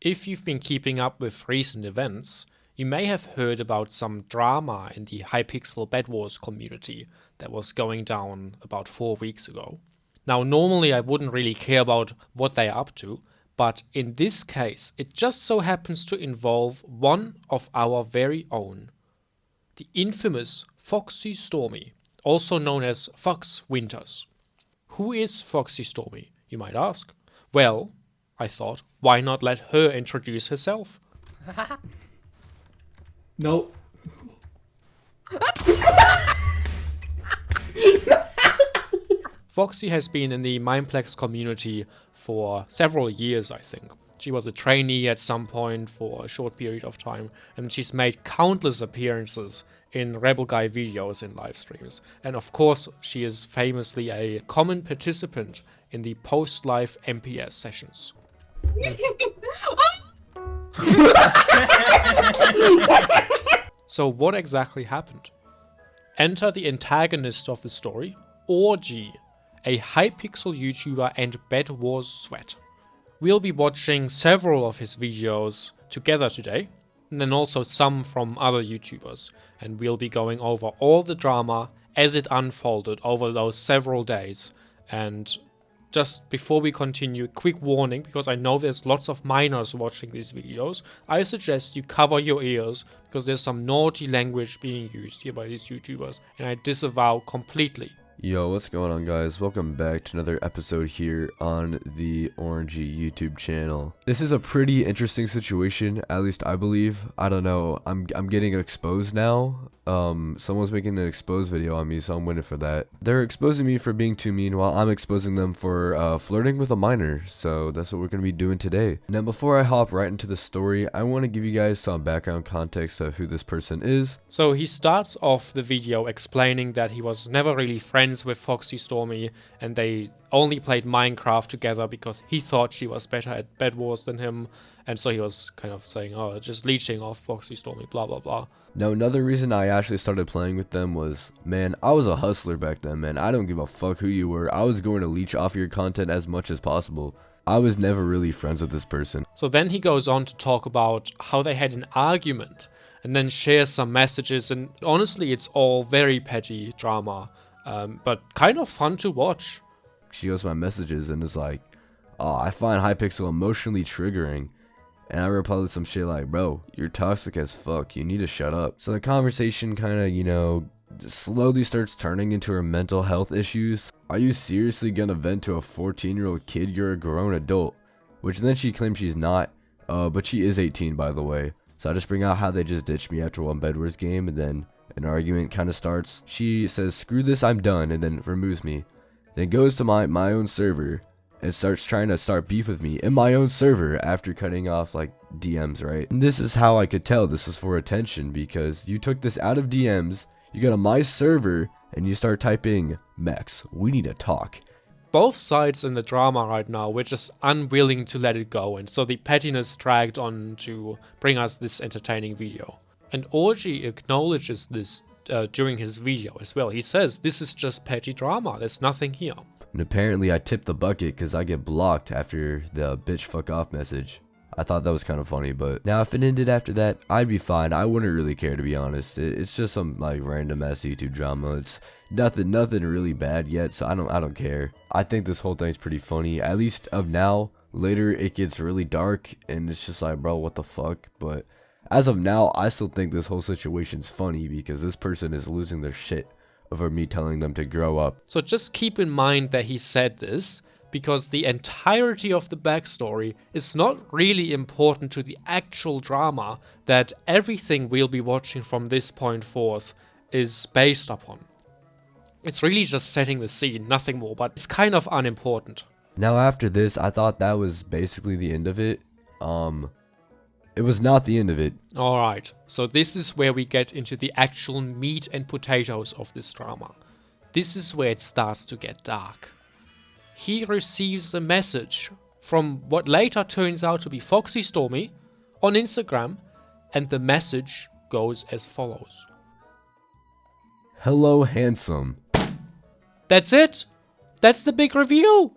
If you've been keeping up with recent events, you may have heard about some drama in the Hypixel Bed Wars community that was going down about 4 weeks ago. Now, normally I wouldn't really care about what they're up to, but in this case, it just so happens to involve one of our very own. The infamous Foxy Stormy, also known as FoxWinters. Who is Foxy Stormy, you might ask? Well, I thought, why not let her introduce herself? Nope. Foxy has been in the Mineplex community for several years, I think. She was a trainee at some point for a short period of time, and she's made countless appearances in Rebel Guy videos and live streams. And of course, she is famously a common participant in the post-live MPS sessions. So what exactly happened? Enter the antagonist of the story, Orgy, a Hypixel YouTuber and Bed Wars sweat. We'll be watching several of his videos together today, and then also some from other YouTubers, and we'll be going over all the drama as it unfolded over those several days. And just before we continue, quick warning, because I know there's lots of minors watching these videos, I suggest you cover your ears, because there's some naughty language being used here by these YouTubers, and I disavow completely. Yo, what's going on, guys? Welcome back to another episode here on the Orangey YouTube channel. This is a pretty interesting situation, at least I believe. I don't know, I'm getting exposed now. Someone's making an exposed video on me, so I'm waiting for that. They're exposing me for being too mean while I'm exposing them for flirting with a minor, so that's what we're going to be doing today. Now, before I hop right into the story, I want to give you guys some background context of who this person is. So he starts off the video explaining that he was never really friends with Foxy Stormy, and they only played Minecraft together because he thought she was better at Bed Wars than him, and so he was kind of saying, oh, just leeching off Foxy Stormy, blah blah blah. Now, another reason I actually started playing with them was, man, I was a hustler back then, man. I don't give a fuck who you were. I was going to leech off your content as much as possible. I was never really friends with this person. So then he goes on to talk about how they had an argument, and then shares some messages, and honestly, it's all very petty drama, but kind of fun to watch. She goes to my messages and is like, oh, I find Hypixel emotionally triggering. And I replied with some shit like, bro, you're toxic as fuck. You need to shut up. So the conversation kind of, you know, slowly starts turning into her mental health issues. Are you seriously gonna vent to a 14-year-old kid? You're a grown adult. Which then she claims she's not. But she is 18, by the way. So I just bring out how they just ditched me after one Bed Wars game, and then an argument kind of starts. She says, screw this, I'm done, and then removes me. Then goes to my own server and starts trying to start beef with me in my own server after cutting off like DMs, right? And this is how I could tell this was for attention, because you took this out of DMs, you go to my server, and you start typing, Max, we need to talk. Both sides in the drama right now were just unwilling to let it go, and so the pettiness dragged on to bring us this entertaining video. And Orgy acknowledges this during his video as well. He says, this is just petty drama, there's nothing here. And apparently I tipped the bucket because I get blocked after the bitch fuck off message. I thought that was kind of funny, but now if it ended after that, I'd be fine. I wouldn't really care, to be honest. It's just some like random ass YouTube drama. It's nothing really bad yet, so I don't care. I think this whole thing's pretty funny, at least of now. Later it gets really dark and it's just like, bro, what the fuck? But as of now, I still think this whole situation's funny because this person is losing their shit over me telling them to grow up. So just keep in mind that he said this, because the entirety of the backstory is not really important to the actual drama that everything we'll be watching from this point forth is based upon. It's really just setting the scene, nothing more, but it's kind of unimportant. Now after this, I thought that was basically the end of it. It was not the end of it. Alright, so this is where we get into the actual meat and potatoes of this drama. This is where it starts to get dark. He receives a message from what later turns out to be Foxy Stormy on Instagram, and the message goes as follows. Hello, handsome. That's it! That's the big reveal!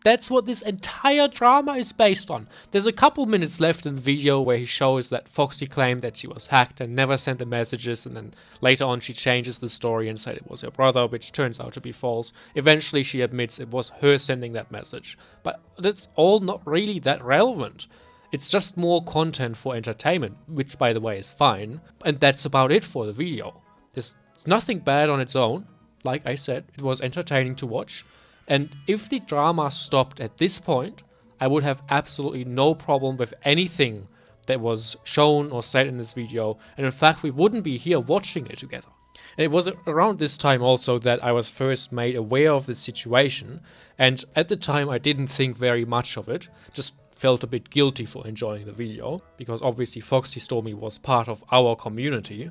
That's what this entire drama is based on. There's a couple minutes left in the video where he shows that Foxy claimed that she was hacked and never sent the messages, and then later on she changes the story and said it was her brother, which turns out to be false. Eventually she admits it was her sending that message. But that's all not really that relevant. It's just more content for entertainment, which by the way is fine, and that's about it for the video. There's nothing bad on its own. Like I said, it was entertaining to watch. And if the drama stopped at this point, I would have absolutely no problem with anything that was shown or said in this video. And in fact, we wouldn't be here watching it together. And it was around this time also that I was first made aware of this situation. And at the time, I didn't think very much of it. Just felt a bit guilty for enjoying the video. Because obviously Foxy Stormy was part of our community.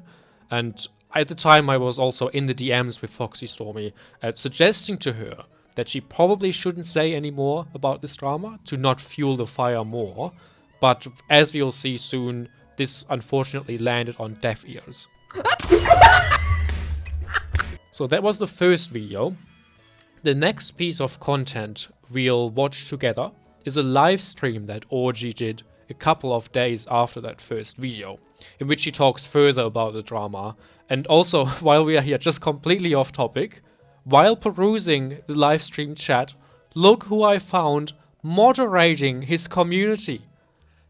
And at the time, I was also in the DMs with Foxy Stormy, suggesting to her that she probably shouldn't say any more about this drama to not fuel the fire more. But as we'll see soon, this unfortunately landed on deaf ears. So that was the first video. The next piece of content we'll watch together is a live stream that Orgy did a couple of days after that first video, in which he talks further about the drama. And also, while we are here, just completely off topic, while perusing the live stream chat, look who I found moderating his community.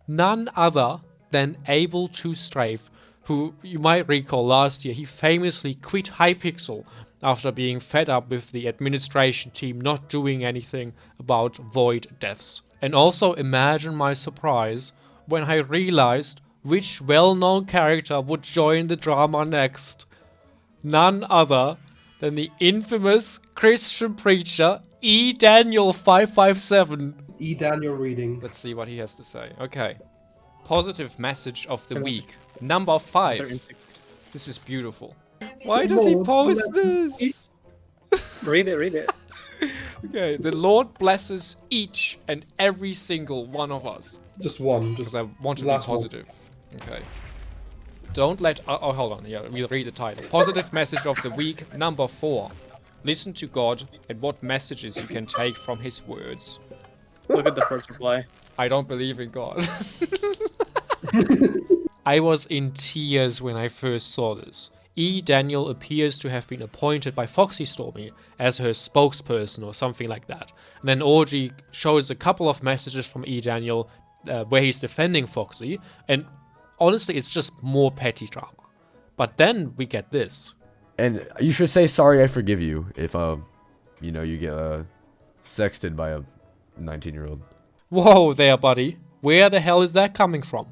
None other than Able2Strafe, who you might recall last year, he famously quit Hypixel after being fed up with the administration team not doing anything about void deaths. And also imagine my surprise when I realized which well-known character would join the drama next. None other than the infamous Christian preacher E. Daniel 557. E. Daniel reading. Let's see what he has to say. Okay. Positive message of the week. Number 5. This is beautiful. Why does he post this? Read it. Okay. The Lord blesses each and every single one of us. Just one. Because I want to be positive. Okay. Don't let... Oh, hold on. Yeah, we'll read the title. Positive message of the week, number 4. Listen to God and what messages you can take from his words. Look at the first reply. I don't believe in God. I was in tears when I first saw this. E. Daniel appears to have been appointed by Foxy Stormy as her spokesperson or something like that. And then Orgy shows a couple of messages from E. Daniel where he's defending Foxy, and honestly, it's just more petty drama. But then we get this. And you should say, sorry, I forgive you, if, you get, sexted by a 19-year-old. Whoa there, buddy. Where the hell is that coming from?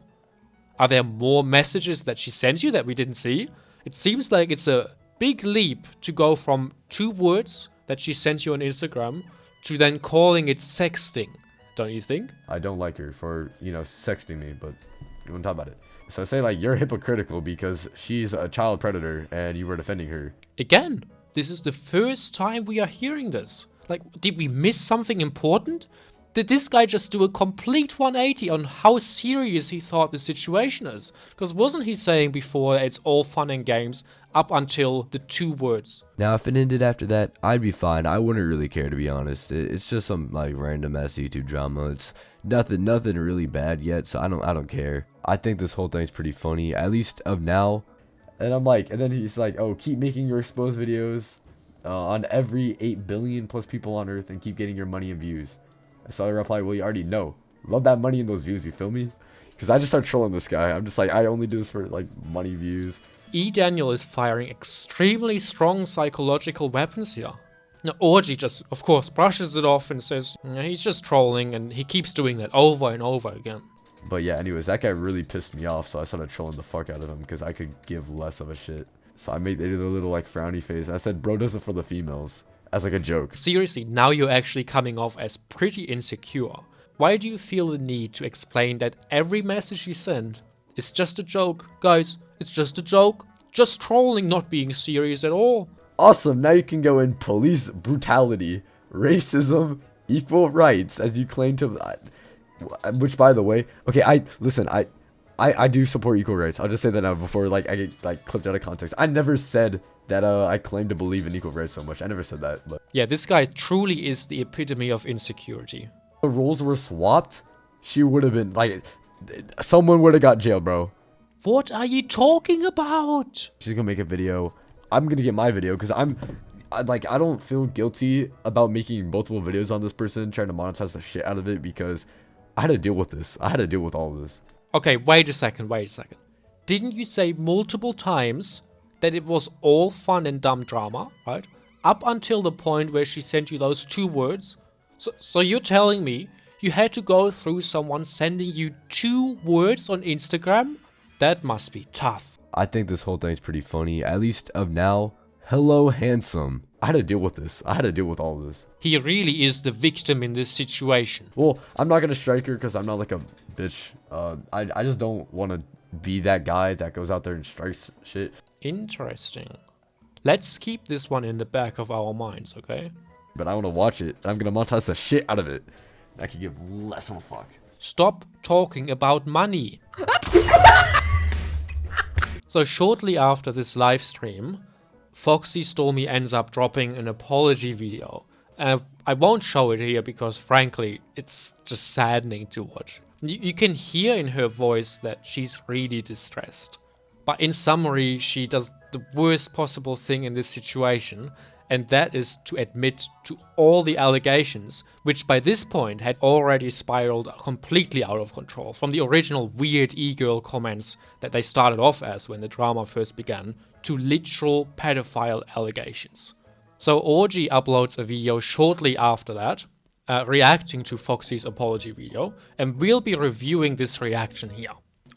Are there more messages that she sent you that we didn't see? It seems like it's a big leap to go from 2 words that she sent you on Instagram to then calling it sexting, don't you think? I don't like her for, sexting me, but we won't talk about it. So say, you're hypocritical because she's a child predator and you were defending her. Again, this is the first time we are hearing this. Did we miss something important? Did this guy just do a complete 180 on how serious he thought the situation is? Because wasn't he saying before that it's all fun and games up until the 2 words? Now, if it ended after that, I'd be fine. I wouldn't really care, to be honest. It's just some, random ass YouTube drama. It's nothing really bad yet, so I don't care. I think this whole thing's pretty funny, at least of now. And and then he's like, oh, keep making your exposed videos on every 8 billion plus people on Earth and keep getting your money and views. I saw the reply, well, you already know. Love that money and those views, you feel me? Because I just start trolling this guy. I'm just I only do this for, money views. E. Daniel is firing extremely strong psychological weapons here. Now, Orgy just, of course, brushes it off and says, he's just trolling, and he keeps doing that over and over again. But yeah, anyways, that guy really pissed me off, so I started trolling the fuck out of him because I could give less of a shit. So they did a little, frowny face. I said, bro does it for the females. As a joke. Seriously, now you're actually coming off as pretty insecure. Why do you feel the need to explain that every message you send is just a joke? Guys, it's just a joke. Just trolling, not being serious at all. Awesome, now you can go in police brutality, racism, equal rights, as you claim to... Which, by the way... Okay, I do support equal rights. I'll just say that now before like I get like clipped out of context. I never said that I claim to believe in equal rights so much. I never said that. But Yeah, this guy truly is the epitome of insecurity. if the roles were swapped, she would have been like, someone would have got jailed, bro. What are you talking about? She's gonna make a video. I'm gonna get my video because I don't feel guilty about making multiple videos on this person, trying to monetize the shit out of it, because I had to deal with this. I had to deal with all of this. Okay, wait a second. Didn't you say multiple times that it was all fun and dumb drama, right? Up until the point where she sent you those 2 words. So you're telling me you had to go through someone sending you 2 words on Instagram? That must be tough. I think this whole thing is pretty funny, at least of now. Hello, handsome. I had to deal with this. I had to deal with all of this. He really is the victim in this situation. Well, I'm not gonna strike her because I'm not like a bitch. I just don't want to be that guy that goes out there and strikes shit. Interesting. Let's keep this one in the back of our minds, okay? But I want to watch it, and I'm gonna monetize the shit out of it. I could give less of a fuck. Stop talking about money. So shortly after this live stream, Foxy Stormy ends up dropping an apology video. And I won't show it here because frankly, it's just saddening to watch. You can hear in her voice that she's really distressed. But in summary, she does the worst possible thing in this situation, and that is to admit to all the allegations, which by this point had already spiraled completely out of control, from the original weird e-girl comments that they started off as when the drama first began, to literal pedophile allegations. So Orgy uploads a video shortly after that, reacting to Foxy's apology video, and we'll be reviewing this reaction here,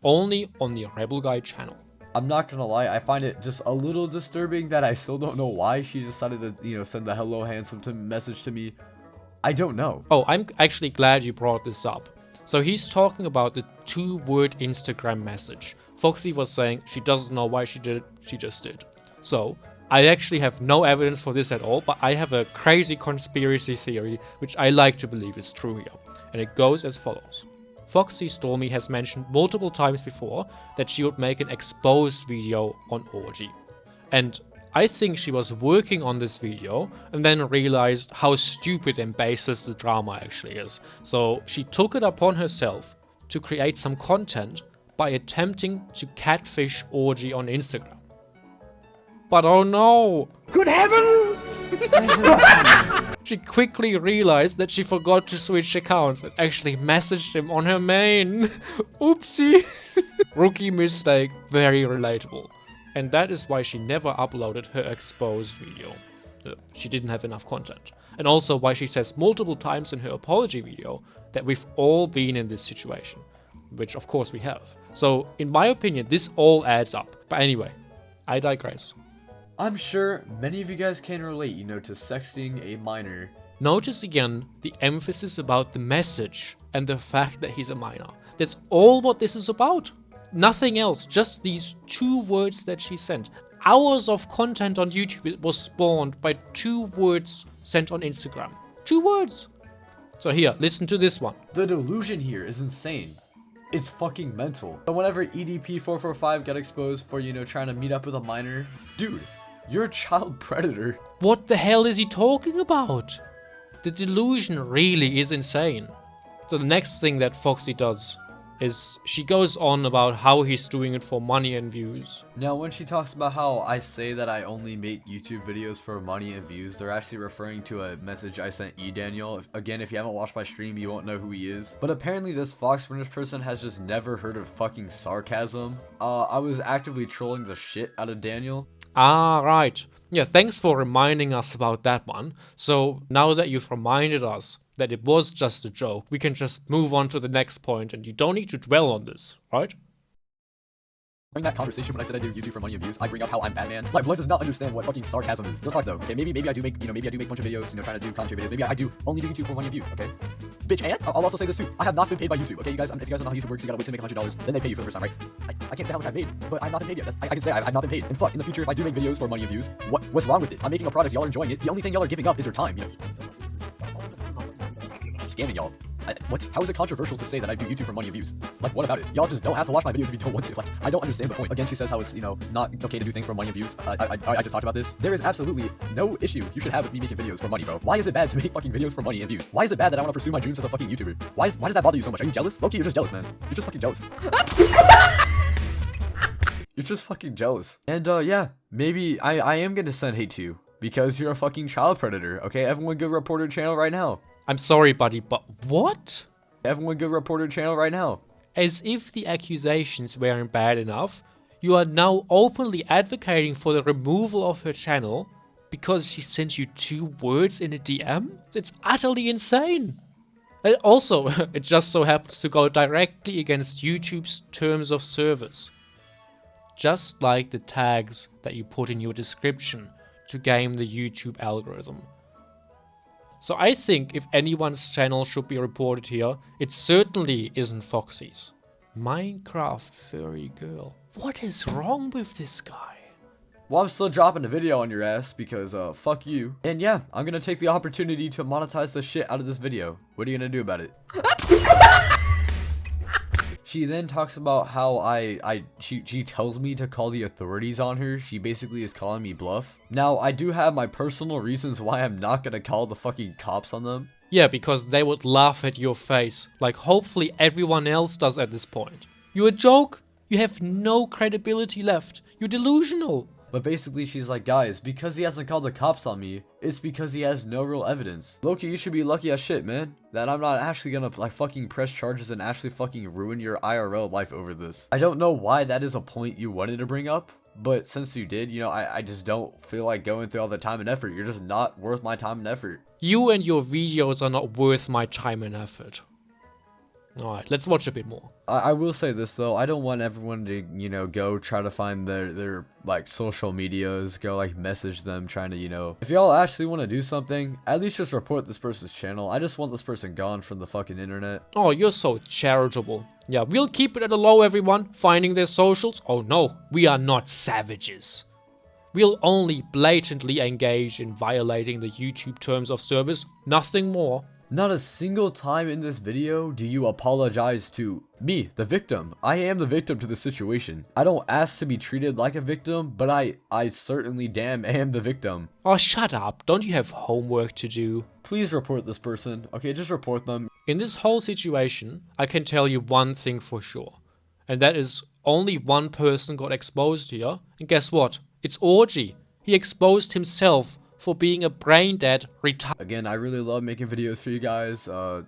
only on the Rebel Guy channel. I'm not gonna lie, I find it just a little disturbing that I still don't know why she decided to, send the hello handsome message to me. I don't know. Oh, I'm actually glad you brought this up. So he's talking about the 2-word Instagram message. Foxy was saying she doesn't know why she did it, she just did. So, I actually have no evidence for this at all, but I have a crazy conspiracy theory which I like to believe is true here. And it goes as follows. Foxy Stormy has mentioned multiple times before that she would make an exposed video on Orgy. And I think she was working on this video and then realized how stupid and baseless the drama actually is. So she took it upon herself to create some content by attempting to catfish Orgy on Instagram. But oh no! Good heavens! She quickly realized that she forgot to switch accounts and actually messaged him on her main. Oopsie! Rookie mistake, very relatable. And that is why she never uploaded her exposed video. She didn't have enough content. And also why she says multiple times in her apology video that we've all been in this situation. Which of course we have. So in my opinion, this all adds up. But anyway, I digress. I'm sure many of you guys can relate, to sexting a minor. Notice again the emphasis about the message and the fact that he's a minor. That's all what this is about. Nothing else, just these 2 words that she sent. Hours of content on YouTube was spawned by 2 words sent on Instagram. 2 words. So here, listen to this one. The delusion here is insane. It's fucking mental. So whenever EDP445 got exposed for, trying to meet up with a minor, dude, you're a child predator. What the hell is he talking about? The delusion really is insane. So the next thing that Foxy does is she goes on about how he's doing it for money and views. Now, when she talks about how I say that I only make YouTube videos for money and views, they're actually referring to a message I sent Daniel. Again, if you haven't watched my stream, you won't know who he is. But apparently this FoxWinters person has just never heard of fucking sarcasm. I was actively trolling the shit out of Daniel. Ah, right. Yeah, thanks for reminding us about that one. So now that you've reminded us that it was just a joke, we can just move on to the next point and you don't need to dwell on this, right? During that conversation when I said I do YouTube for money and views, I bring up how I'm Batman. My blood does not understand what fucking sarcasm is. Real talk though, okay? Maybe I do make, maybe I do make a bunch of videos, trying to do commentary videos. Maybe I do only do YouTube for money and views, okay? Bitch, and I'll also say this too. I have not been paid by YouTube, okay? You guys, if you guys don't know how YouTube works, you gotta wait to make $100, then they pay you for the first time, right? I can't say how much I've made, but I've not been paid yet. I can say I've not been paid. And fuck, in the future, if I do make videos for money and views, what's wrong with it? I'm making a product, y'all are enjoying it. The only thing y'all are giving up is your time, Scamming y'all. How is it controversial to say that I do YouTube for money and views? Like, what about it? Y'all just don't have to watch my videos if you don't want to. Like, I don't understand the point. Again, she says how it's, you know, not okay to do things for money and views. I just talked about this. There is absolutely no issue you should have with me making videos for money, bro. Why is it bad to make fucking videos for money and views? Why is it bad that I want to pursue my dreams as a fucking YouTuber? Why does that bother you so much? Are you jealous? Low-key, you're just jealous, man. You're just fucking jealous. You're just fucking jealous. And yeah, maybe I am gonna send hate to you because you're a fucking child predator. Okay, everyone go report her channel right now. I'm sorry, buddy, but what? Everyone go report her channel right now. As if the accusations weren't bad enough, you are now openly advocating for the removal of her channel because she sent you 2 words in a DM? It's utterly insane. And also, it just so happens to go directly against YouTube's terms of service. Just like the tags that you put in your description to game the YouTube algorithm. So I think if anyone's channel should be reported here, it certainly isn't Foxy's. Minecraft furry girl. What is wrong with this guy? Well, I'm still dropping a video on your ass because, fuck you. And yeah, I'm gonna take the opportunity to monetize the shit out of this video. What are you gonna do about it? She then talks about how she tells me to call the authorities on her. She basically is calling me bluff. Now, I do have my personal reasons why I'm not gonna call the fucking cops on them. Yeah, because they would laugh at your face, like hopefully everyone else does at this point. You're a joke? You have no credibility left. You're delusional. But basically, she's like, guys, because he hasn't called the cops on me, it's because he has no real evidence. Loki, you should be lucky as shit, man, that I'm not actually gonna, like, fucking press charges and actually fucking ruin your IRL life over this. I don't know why that is a point you wanted to bring up, but since you did, you know, I just don't feel like going through all the time and effort. You're just not worth my time and effort. You and your videos are not worth my time and effort. Alright, let's watch a bit more. I will say this though, I don't want everyone to, you know, go try to find their like social medias, go like message them trying to, you know, if y'all actually want to do something, at least just report this person's channel. I just want this person gone from the fucking internet. Oh, you're so charitable. Yeah, we'll keep it at a low, everyone, finding their socials. Oh no, we are not savages. We'll only blatantly engage in violating the YouTube terms of service, nothing more. Not a single time in this video do you apologize to me, the victim. I am the victim to the situation. I don't ask to be treated like a victim, but I certainly damn am the victim. Oh, shut up. Don't you have homework to do? Please report this person. Okay, just report them. In this whole situation, I can tell you one thing for sure. And that is only one person got exposed here. And guess what? It's Orgy. He exposed himself for being a brain-dead retard. Again, I really love making videos for you guys, so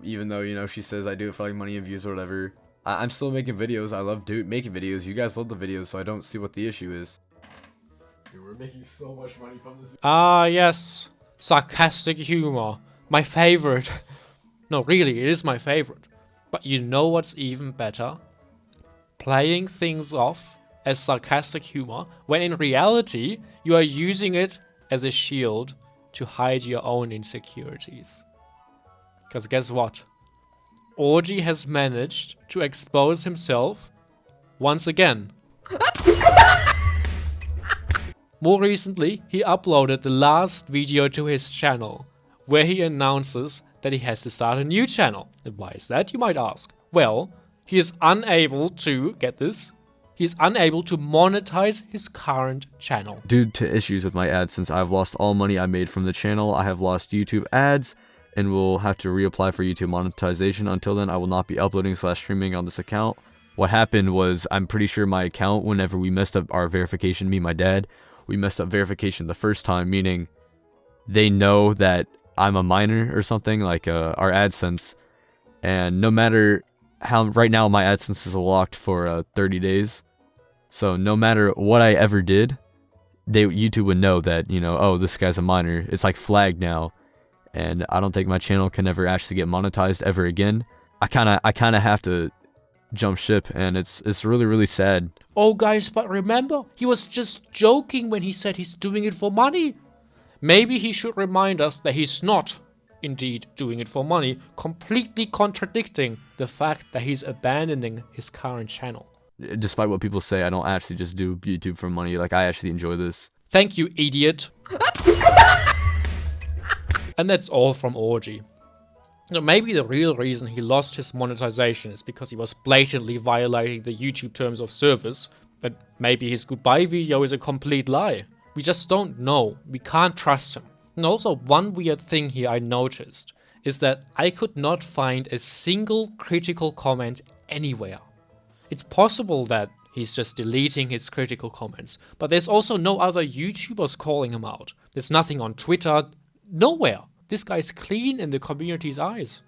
even though, you know, she says I do it for like money and views or whatever, I'm still making videos. I love making videos. You guys love the videos, so I don't see what the issue is. Dude, we're making so much money from this. Ah, yes. Sarcastic humor. My favorite. No, really, it is my favorite. But you know what's even better? Playing things off as sarcastic humor, when in reality, you are using it as a shield to hide your own insecurities. Because guess what? Orgy has managed to expose himself once again. More recently, he uploaded the last video to his channel, where he announces that he has to start a new channel. And why is that, you might ask? Well, he is unable to, get this, he's unable to monetize his current channel. Due to issues with my AdSense, I've lost all money I made from the channel. I have lost YouTube ads and will have to reapply for YouTube monetization. Until then, I will not be uploading / streaming on this account. What happened was, I'm pretty sure my account, whenever we messed up our verification, me and my dad, we messed up verification the first time, meaning they know that I'm a minor or something, like our AdSense. And no matter how, right now my AdSense is locked for 30 days. So no matter what I ever did, YouTube would know that, you know, oh, this guy's a minor. It's like flagged now, and I don't think my channel can ever actually get monetized ever again. I kind of have to jump ship, and it's really, really sad. Oh, guys, but remember, he was just joking when he said he's doing it for money. Maybe he should remind us that he's not indeed doing it for money, completely contradicting the fact that he's abandoning his current channel. Despite what people say, I don't actually just do YouTube for money. Like, I actually enjoy this. Thank you, idiot. And that's all from Orgy. Maybe the real reason he lost his monetization is because he was blatantly violating the YouTube terms of service, but maybe his goodbye video is a complete lie. We just don't know. We can't trust him. And also, one weird thing here I noticed is that I could not find a single critical comment anywhere. It's possible that he's just deleting his critical comments, but there's also no other YouTubers calling him out. There's nothing on Twitter, nowhere. This guy's clean in the community's eyes.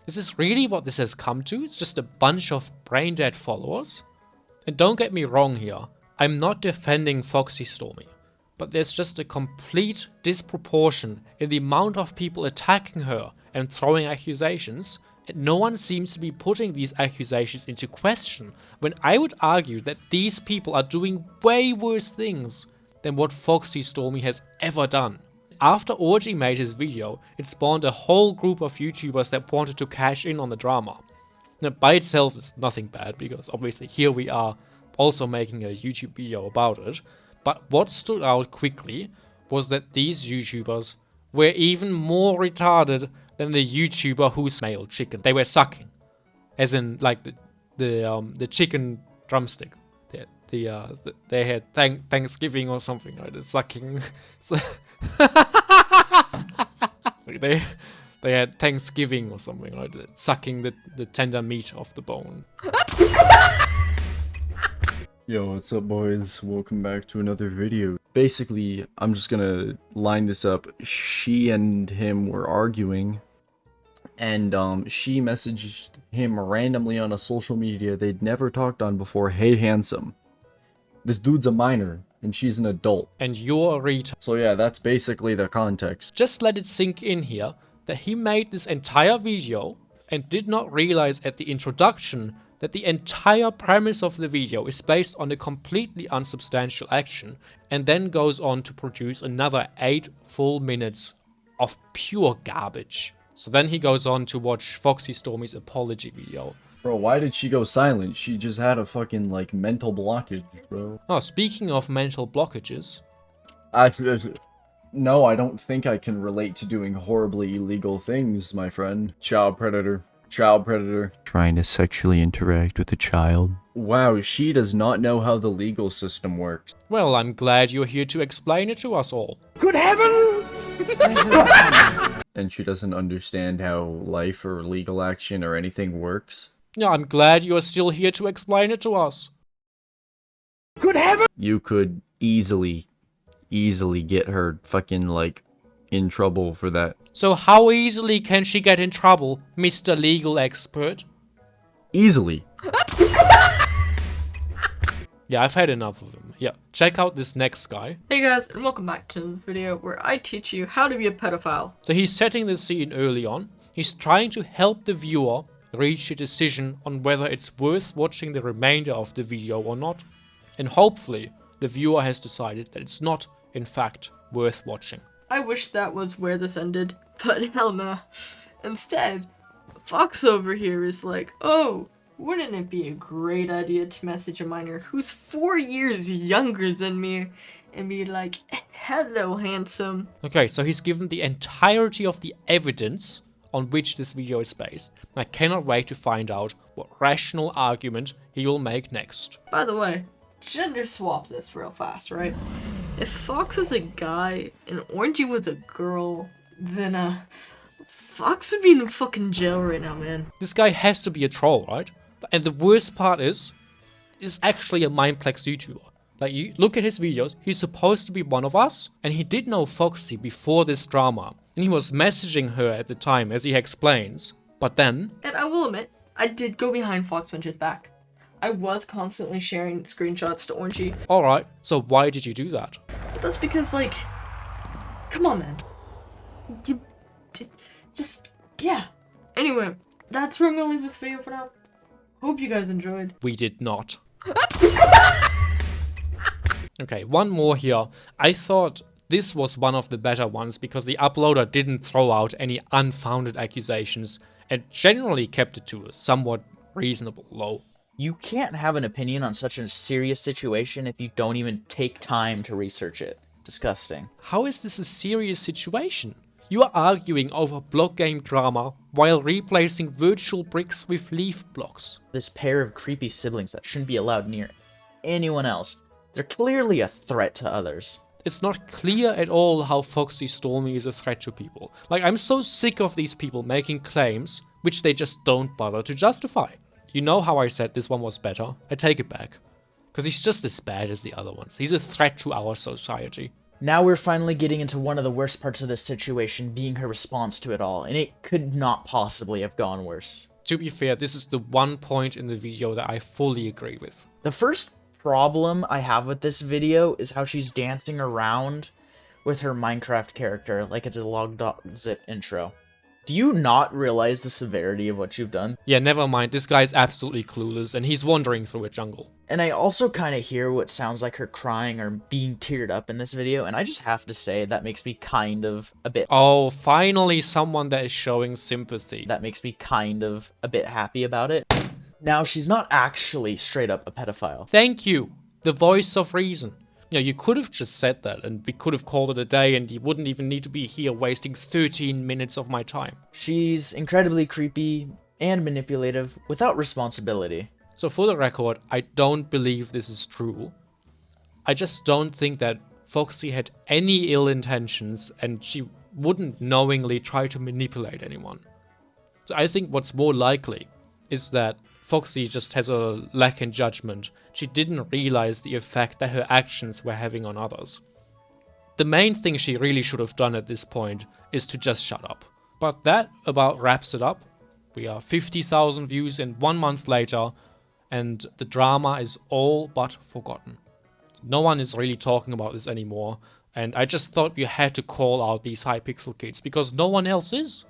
Is this really what this has come to? It's just a bunch of brain-dead followers? And don't get me wrong here, I'm not defending Foxy Stormy, but there's just a complete disproportion in the amount of people attacking her and throwing accusations, and no one seems to be putting these accusations into question, when I would argue that these people are doing way worse things than what Foxy Stormy has ever done. After Orgy made his video, it spawned a whole group of YouTubers that wanted to cash in on the drama. Now, by itself is nothing bad, because obviously here we are also making a YouTube video about it, but what stood out quickly was that these YouTubers were even more retarded than the YouTuber who's male chicken. They were sucking, as in like the chicken drumstick. They had Thanksgiving or something, right? The sucking. they had Thanksgiving or something, right? Sucking the tender meat off the bone. Yo, what's up, boys? Welcome back to another video. Basically, I'm just gonna line this up. She and him were arguing, and she messaged him randomly on a social media they'd never talked on before. Hey, handsome. This dude's a minor, and she's an adult. And you're a retard. So yeah, that's basically the context. Just let it sink in here that he made this entire video and did not realize at the introduction that the entire premise of the video is based on a completely unsubstantial action, and then goes on to produce another 8 full minutes of pure garbage. So then he goes on to watch Foxy Stormy's apology video. Bro, why did she go silent? She just had a fucking, like, mental blockage, bro. Oh, speaking of mental blockages... No, I don't think I can relate to doing horribly illegal things, my friend. Child predator. Child predator. Trying to sexually interact with a child. Wow, she does not know how the legal system works. Well, I'm glad you're here to explain it to us all. Good heavens! And she doesn't understand how life or legal action or anything works. Yeah, I'm glad you are still here to explain it to us. Good heavens! You could easily get her fucking, like, in trouble for that. So how easily can she get in trouble, Mr. Legal Expert? Easily. Yeah, I've had enough of him. Yeah, check out this next guy. Hey guys, and welcome back to the video where I teach you how to be a pedophile. So he's setting the scene early on. He's trying to help the viewer reach a decision on whether it's worth watching the remainder of the video or not. And hopefully, the viewer has decided that it's not, in fact, worth watching. I wish that was where this ended, but hell nah. Instead, Fox over here is like, oh, wouldn't it be a great idea to message a minor who's 4 years younger than me and be like, hello, handsome. Okay, so he's given the entirety of the evidence on which this video is based. I cannot wait to find out what rational argument he will make next. By the way, gender swap this real fast, right? If Fox was a guy and Orangey was a girl, then Fox would be in fucking jail right now, man. This guy has to be a troll, right? And the worst part is actually a Mindplex YouTuber. Like, you look at his videos, he's supposed to be one of us, and he did know Foxy before this drama. And he was messaging her at the time, as he explains. But then... And I will admit, I did go behind FoxWinters' back. I was constantly sharing screenshots to Orangey. Alright, so why did you do that? But that's because, like... Come on, man. Yeah. Anyway, that's where I'm gonna leave this video for now. Hope you guys enjoyed. We did not. Okay, one more here. I thought this was one of the better ones because the uploader didn't throw out any unfounded accusations and generally kept it to a somewhat reasonable low. You can't have an opinion on such a serious situation if you don't even take time to research it. Disgusting. How is this a serious situation? You are arguing over block game drama while replacing virtual bricks with leaf blocks. This pair of creepy siblings that shouldn't be allowed near anyone else. They're clearly a threat to others. It's not clear at all how Foxy Stormy is a threat to people. Like, I'm so sick of these people making claims which they just don't bother to justify. You know how I said this one was better? I take it back. Because he's just as bad as the other ones. He's a threat to our society. Now we're finally getting into one of the worst parts of this situation, being her response to it all, and it could not possibly have gone worse. To be fair, this is the one point in the video that I fully agree with. The first problem I have with this video is how she's dancing around with her Minecraft character like it's a log.zip intro. Do you not realize the severity of what you've done? Yeah, never mind, this guy's absolutely clueless and he's wandering through a jungle. And I also kind of hear what sounds like her crying or being teared up in this video, and I just have to say that makes me kind of a bit... Oh, finally someone that is showing sympathy. That makes me kind of a bit happy about it. Now, she's not actually straight up a pedophile. Thank you, the voice of reason. You know, you could have just said that and we could have called it a day and you wouldn't even need to be here wasting 13 minutes of my time. She's incredibly creepy and manipulative without responsibility. So for the record, I don't believe this is true. I just don't think that Foxy had any ill intentions and she wouldn't knowingly try to manipulate anyone. So I think what's more likely is that Foxy just has a lack in judgment. She didn't realize the effect that her actions were having on others. The main thing she really should have done at this point is to just shut up. But that about wraps it up. We are 50,000 views and 1 month later, and the drama is all but forgotten. No one is really talking about this anymore, and I just thought we had to call out these Hypixel kids because no one else is.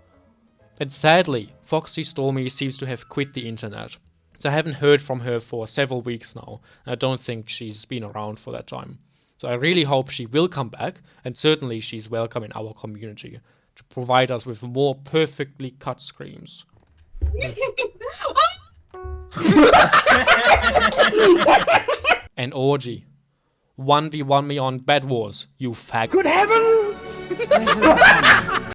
And sadly, Foxy Stormy seems to have quit the internet. So I haven't heard from her for several weeks now. I don't think she's been around for that time. So I really hope she will come back, and certainly she's welcome in our community to provide us with more perfectly cut screams. An orgy. 1v1 me on Bed Wars, you fag. Good heavens!